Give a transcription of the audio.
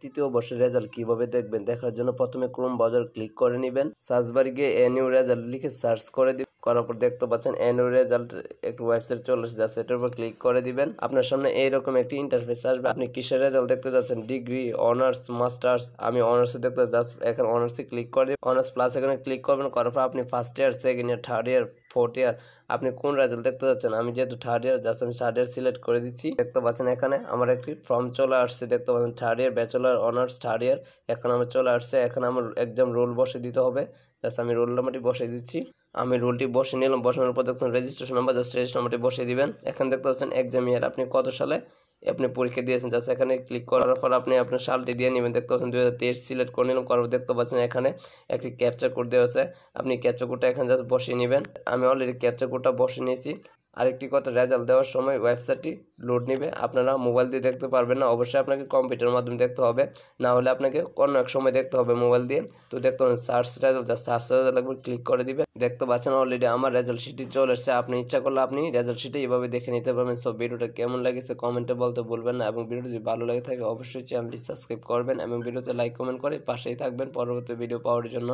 তৃতীয় বর্ষের রেজাল্ট কিভাবে দেখবেন দেখার জন্য প্রথমে ক্রোম ব্রাউজার ক্লিক করে নেবেন। সার্চ বারে গিয়ে এনইউ রেজাল্ট লিখে সার্চ করে দিবেন। করার পর দেখতে পাচ্ছেন এনইউ রেজাল্ট একটু ওয়েবসাইট চলে এসেছে, এটার উপর ক্লিক করে দিবেন। আপনার সামনে এইরকম একটি ইন্টারফেস আসবে। আপনি কিসের রেজাল্ট দেখতে যাচ্ছেন, ডিগ্রি, অনার্স, মাস্টার্স? আমি অনার্সে দেখতে জাস্ট এখানে অনার্সে ক্লিক করে দিবেন। অনার্স প্লাস এখানে ক্লিক করবেন। করার পর আপনি first year, second year, third year, fourth year আপনি কোন রেজাল্ট দেখতে যাচ্ছেন। আমি যেহেতু থার্ড ইয়ার, জাস্ট আমি থার্ড ইয়ার সিলেক্ট করে দিচ্ছি। দেখতে পাচ্ছেন এখানে আমার একটি ফর্ম চলে আসছে। দেখতে পাচ্ছেন third year, bachelor, honours, third year এখন আমার চলে আসছে। এখন আমার এক্সাম রোল বসে দিতে হবে। জাস্ট আমি রোল নাম্বারটি বসিয়ে দিচ্ছি। আমি রোলটি বসে নিলাম। বসানোর পর দেখছেন রেজিস্ট্রেশন নাম্বার, জাস্ট রেজিস্ট্রেশন নাম্বারটি বসিয়ে দিবেন। এখানে দেখতে পাচ্ছেন এক্সাম ইয়ার, আপনি কত সালে আপনি পরীক্ষা দিয়েছেন। জাস্ট এখানে ক্লিক করার পর আপনি আপনার সালটি দিয়ে নেবেন। দেখতে পাচ্ছেন 2023 সিলেক্ট করে নিলাম। করার পর দেখতে পাচ্ছেন এখানে একটি ক্যাপচার কোড দেওয়া আছে। আপনি ক্যাপচার কোডটা এখানে জাস্ট বসিয়ে নেবেন। আমি অলরেডি ক্যাপচার কোডটা বসিয়ে নিয়েছি। আরেকটি কথা, রেজাল্ট দেওয়ার সময় ওয়েবসাইটটি লোড নেবে। আপনারা মোবাইল দিয়ে দেখতে পারবেন না, অবশ্যই আপনাকে কম্পিউটারের মাধ্যমে দেখতে হবে, না হলে আপনাকে অন্য এক সময় দেখতে হবে মোবাইল দিয়ে। তো দেখতে পাবেন সার্চ রেজাল্ট, সার্চ রেজাল্ট একবার ক্লিক করে দিবেন। দেখতে পাচ্ছেন অলরেডি আমার রেজাল্ট শিটটি চলে এসেছে। আপনি ইচ্ছা করলে আপনি রেজাল্ট শিটে এইভাবে দেখে নিতে পারবেন। সো ভিডিওটা কেমন লেগেছে কমেন্টে বলতে ভুলবেন না, এবং ভিডিওটি যদি ভালো লাগে থাকে অবশ্যই চ্যানেলটি সাবস্ক্রাইব করবেন এবং ভিডিওতে লাইক কমেন্ট করে পাশেই থাকবেন পরবর্তী ভিডিও পাওয়ার জন্য।